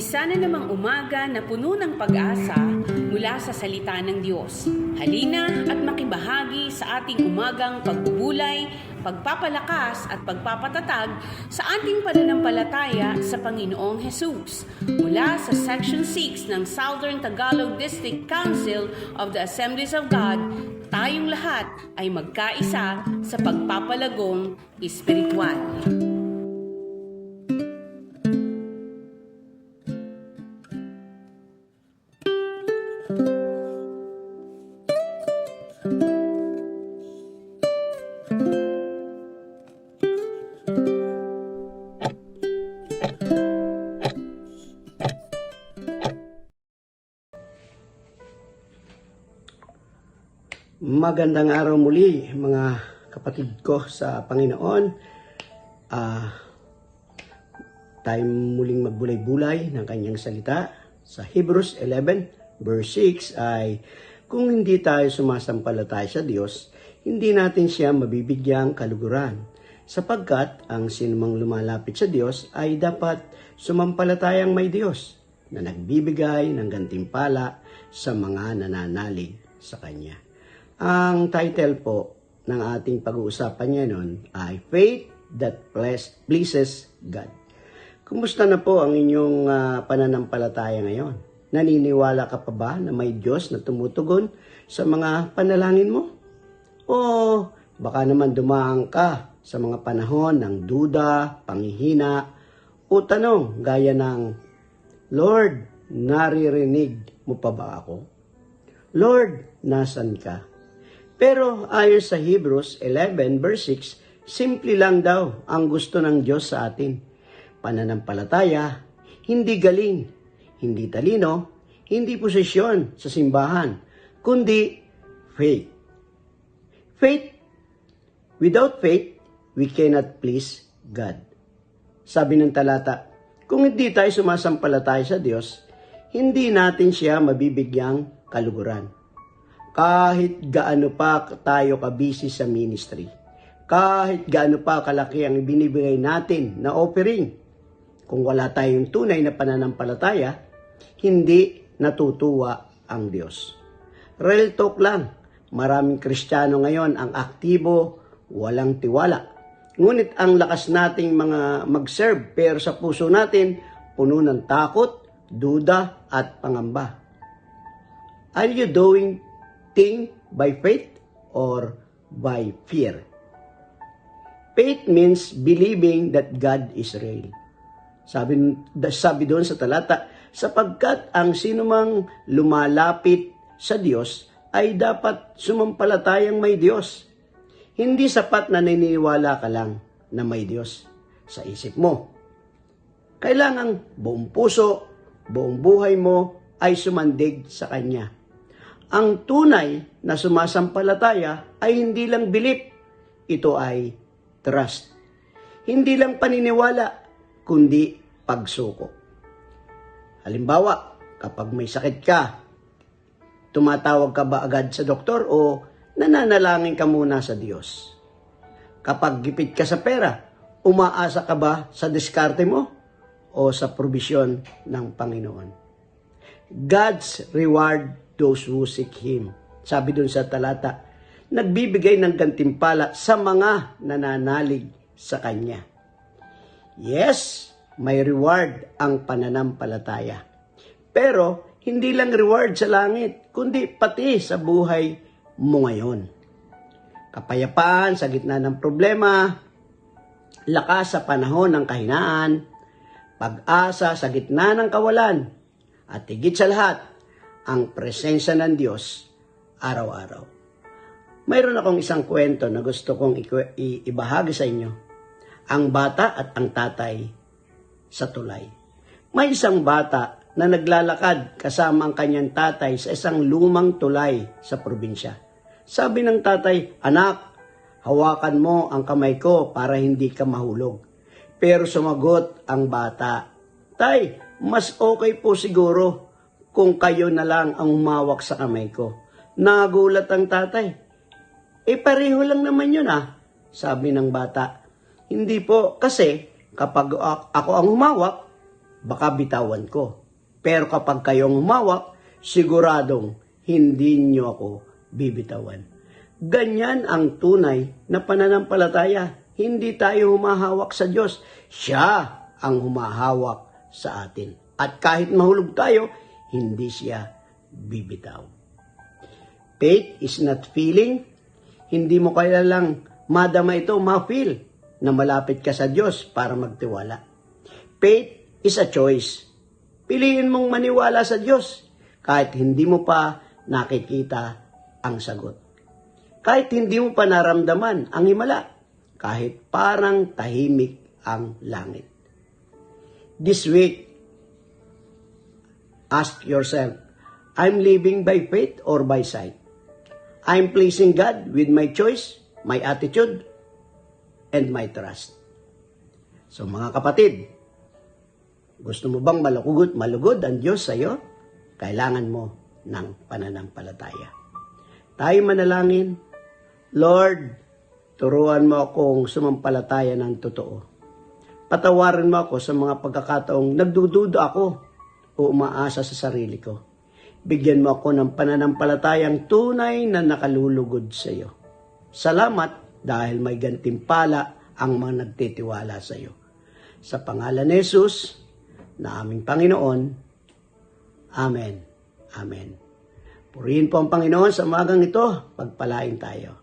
Isa na namang umaga na puno ng pag-asa mula sa salita ng Diyos. Halina at makibahagi sa ating umagang pagbubulay, pagpapalakas at pagpapatatag sa ating pananampalataya sa Panginoong Hesus. Mula sa Section 6 ng Southern Tagalog District Council of the Assemblies of God, tayong lahat ay magkaisa sa pagpapalagong espiritual. Magandang araw muli mga kapatid ko sa Panginoon. Tayo muling magbulay-bulay ng kanyang salita. Sa Hebrews 11 verse 6 ay, kung hindi tayo sumasampalataya sa Diyos, hindi natin siya mabibigyang kaluguran. Sapagkat ang sinumang lumalapit sa Diyos ay dapat sumampalatayang may Diyos na nagbibigay ng gantimpala sa mga nananalig sa Kanya. Ang title po ng ating pag-uusapan ngayon ay Faith That Pleases God. Kumusta na po ang inyong pananampalataya ngayon? Naniniwala ka pa ba na may Diyos na tumutugon sa mga panalangin mo? O baka naman dumaan ka sa mga panahon ng duda, panghihina, o tanong gaya ng, Lord, naririnig mo pa ba ako? Lord, nasan ka? Pero ayon sa Hebrews 11 verse 6, simple lang daw ang gusto ng Diyos sa atin. Pananampalataya, hindi galing, hindi talino, hindi posisyon sa simbahan, kundi faith. Faith, without faith, we cannot please God. Sabi ng talata, kung hindi tayo sumasampalataya sa Diyos, hindi natin siya mabibigyang kaluguran. Kahit gaano pa tayo kabisi sa ministry, kahit gaano pa kalaki ang binibigay natin na offering, kung wala tayong tunay na pananampalataya, hindi natutuwa ang Diyos. Real talk lang, maraming Kristiyano ngayon ang aktibo, walang tiwala. Ngunit ang lakas nating mga mag-serve pero sa puso natin, puno ng takot, duda at pangamba. Are you doing thing by faith or by fear? Faith means believing that God is real. Sabi doon sa talata, sapagkat ang sinumang lumalapit sa Diyos ay dapat sumampalatayang may Diyos. Hindi sapat na naniniwala ka lang na may Diyos sa isip mo. Kailangang buong puso, buong buhay mo ay sumandig sa Kanya. Ang tunay na sumasampalataya ay hindi lang bilip, ito ay trust. Hindi lang paniniwala, kundi pagsuko. Halimbawa, kapag may sakit ka, tumatawag ka ba agad sa doktor o nananalangin ka muna sa Diyos? Kapag gipit ka sa pera, umaasa ka ba sa diskarte mo o sa provisyon ng Panginoon? God's reward those who seek Him. Sabi dun sa talata, nagbibigay ng gantimpala sa mga nananalig sa Kanya. Yes, may reward ang pananampalataya. Pero, hindi lang reward sa langit, kundi pati sa buhay mo ngayon. Kapayapaan sa gitna ng problema, lakas sa panahon ng kahinaan, pag-asa sa gitna ng kawalan, at higit sa lahat, ang presensya ng Diyos araw-araw. Mayroon akong isang kwento na gusto kong ibahagi sa inyo. Ang bata at ang tatay sa tulay. May isang bata na naglalakad kasama ang kanyang tatay sa isang lumang tulay sa probinsya. Sabi ng tatay, anak, hawakan mo ang kamay ko para hindi ka mahulog. Pero sumagot ang bata, Tay, mas okay po siguro kung kayo na lang ang umawak sa kamay ko. Nagulat ang tatay. Pareho lang naman yun Sabi ng bata. Hindi po, kasi kapag ako ang humawak, baka bitawan ko. Pero kapag kayong humawak, siguradong hindi nyo ako bibitawan. Ganyan ang tunay na pananampalataya. Hindi tayo humahawak sa Diyos. Siya ang humahawak sa atin. At kahit mahulog tayo, hindi siya bibitaw. Faith is not feeling. Hindi mo kaya lang madama ito, ma-feel na malapit ka sa Diyos para magtiwala. Faith is a choice. Piliin mong maniwala sa Diyos kahit hindi mo pa nakikita ang sagot. Kahit hindi mo pa naramdaman ang himala, kahit parang tahimik ang langit. This week, ask yourself, I'm living by faith or by sight? I'm pleasing God with my choice, my attitude, and my trust. So mga kapatid, gusto mo bang malugod ang Diyos sa iyo? Kailangan mo ng pananampalataya. Tayo manalangin. Lord, turuan mo akong sumampalataya ng totoo. Patawarin mo ako sa mga pagkakataong nagdududa ako o umaasa sa sarili ko. Bigyan mo ako ng pananampalatayang tunay na nakalulugod sa iyo. Salamat dahil may gantimpala ang mga nagtitiwala sa iyo. Sa pangalan ni Jesus, na aming Panginoon, Amen. Amen. Purihin po ang Panginoon sa umagang ito, pagpalain tayo.